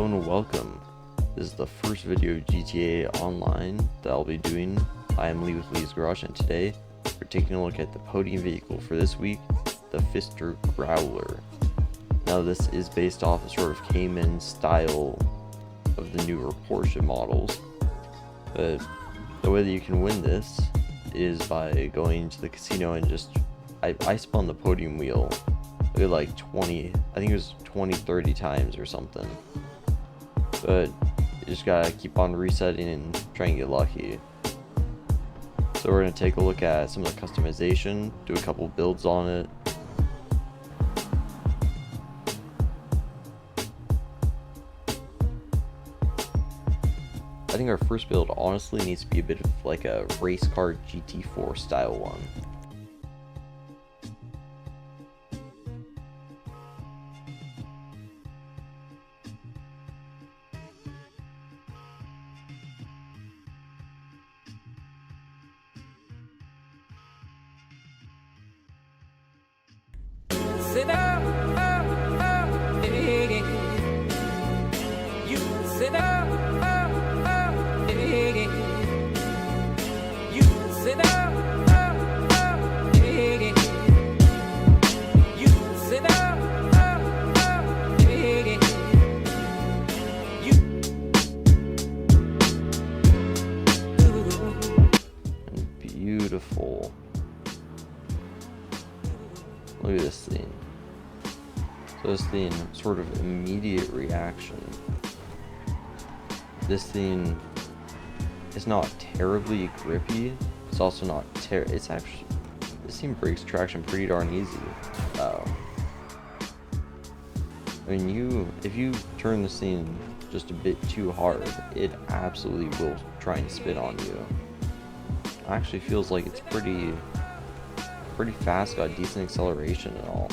everyone, welcome. This is the first video of GTA Online that I'll be doing. I am Lee with Lee's Garage, and today we're taking a look at the podium vehicle for this week, the Pfister Growler. Now this is based off the sort of Cayman style of the newer Porsche models, but the way that you can win this is by going to the casino and just, I spun the podium wheel like 20, I think it was 20-30 times or something, but you just gotta keep on resetting and try and get lucky. So we're gonna take a look at some of the customization, do a couple builds on it. I think our first build honestly needs to be a bit of like a race car GT4 style one. Sit up, hey, you sit up, hey, you sit up, hey, you sit up, hey, you. And beautiful. Look at this thing. So this thing, sort of immediate reaction. This thing is not terribly grippy. It's also not it's actually, this thing breaks traction pretty darn easy. I mean, if you turn this thing just a bit too hard, it absolutely will try and spin on you. It actually feels like it's pretty fast, got decent acceleration and all.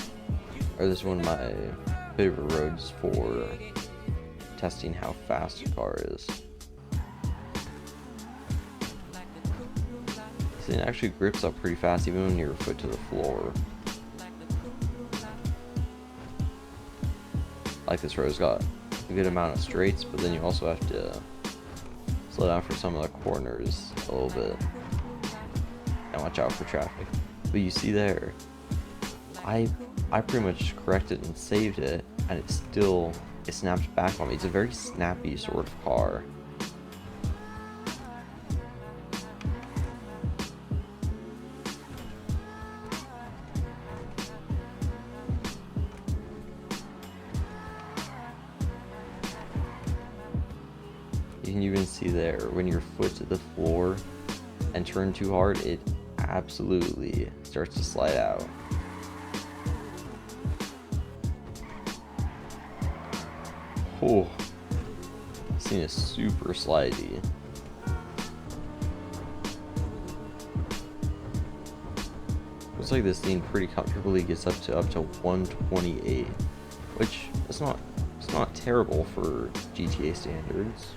Or this is one of my favorite roads for testing how fast a car is. So it actually grips up pretty fast even when you're foot to the floor. Like this road's got a good amount of straights, but then you also have to slow down for some of the corners a little bit. And watch out for traffic. But you see there, I pretty much corrected and saved it, and it snapped back on me. It's a very snappy sort of car. You can even see there, when your foot's at the floor and turn too hard, it absolutely starts to slide out. Oh, this thing is super slidey. Looks like this thing pretty comfortably gets up to 128, which it's not terrible for GTA standards.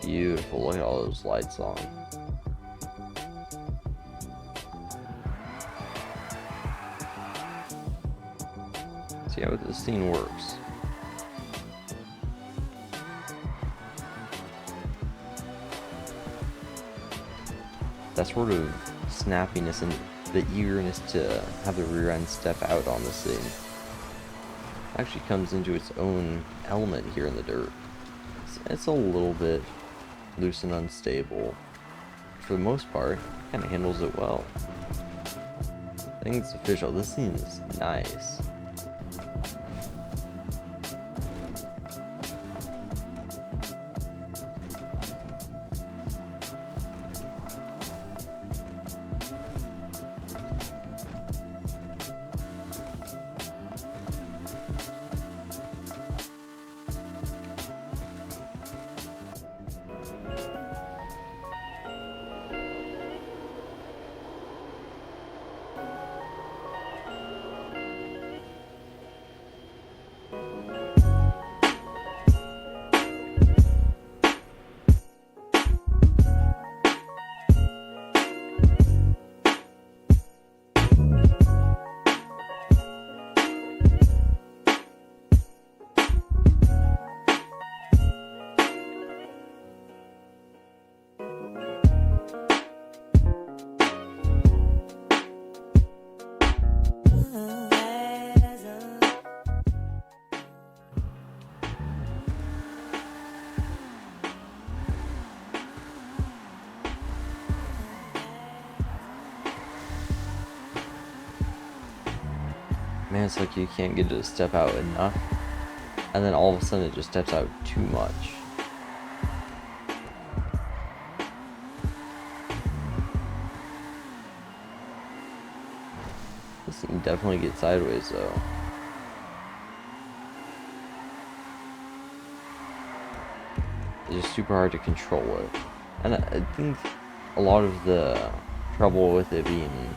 Beautiful, look at all those lights on. See how this thing works. That sort of snappiness and the eagerness to have the rear end step out on this thing actually comes into its own element here in the dirt. It's a little bit loose and unstable. For the most part, it kind of handles it well. I think it's official. This thing is nice. and it's like you can't get it to step out enough, and then all of a sudden it just steps out too much. This thing definitely gets sideways though. It's just super hard to control it, and I think a lot of the trouble with it being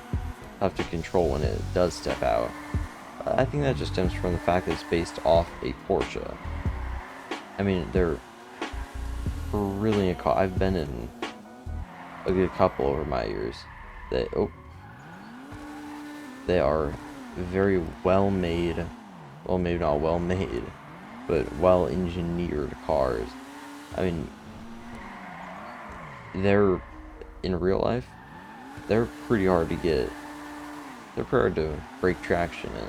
tough to control when it does step out, I think that just stems from the fact that it's based off a Porsche. I mean, they're brilliant car. I've been in a good couple over my years. They are very well made. Well, maybe not well made, but well engineered cars. I mean, they're in real life, they're pretty hard to get. They're pretty hard to break traction in.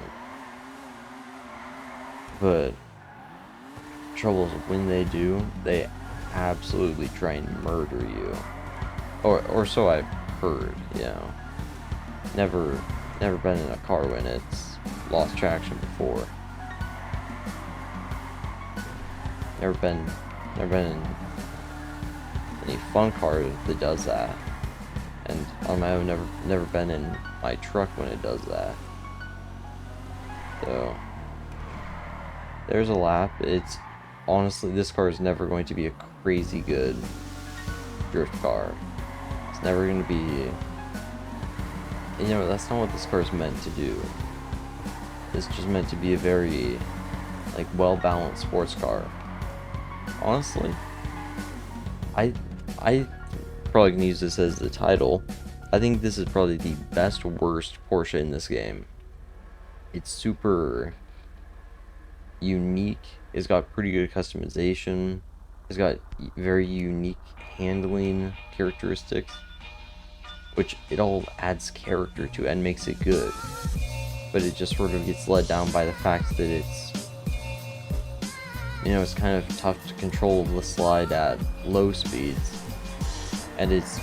But trouble is when they do, they absolutely try and murder you. Or so I've heard, you know. Never been in a car when it's lost traction before. Never been in any fun car that does that. And on my own, never been in my truck when it does that. So there's a lap. It's honestly, this car is never going to be a crazy good drift car. It's never going to be, you know, that's not what this car is meant to do. It's just meant to be a very, like, well-balanced sports car. Honestly, I probably can use this as the title. I think this is probably the best worst Porsche in this game. It's super unique. It's got pretty good customization. It's got very unique handling characteristics, which it all adds character to and makes it good. But it just sort of gets let down by the fact that it's, you know, it's kind of tough to control the slide at low speeds, and it's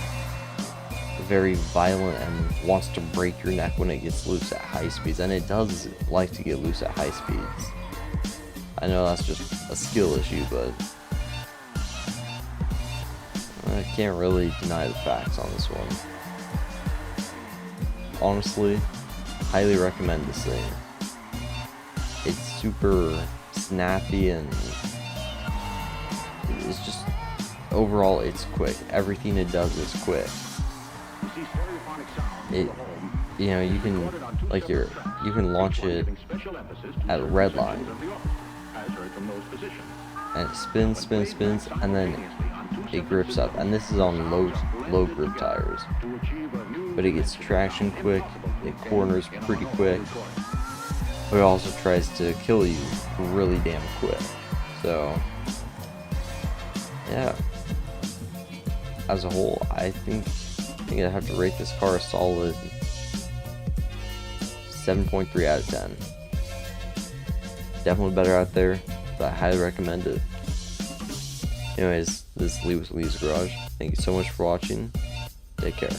very violent and wants to break your neck when it gets loose at high speeds, and it does like to get loose at high speeds. I know that's just a skill issue, but I can't really deny the facts on this one. Honestly, highly recommend this thing. It's super snappy, and it's just, overall, it's quick. Everything it does is quick. It, you know, you can, like, you can launch it at a red line, and it spins, and then it grips up. And this is on low grip tires, but it gets traction quick. It corners pretty quick, but it also tries to kill you really damn quick. So yeah, as a whole, I think I have to rate this car a solid 7.3 out of 10. Definitely better out there, but I highly recommend it. Anyways, this is Lee with Lee's Garage. Thank you so much for watching. Take care.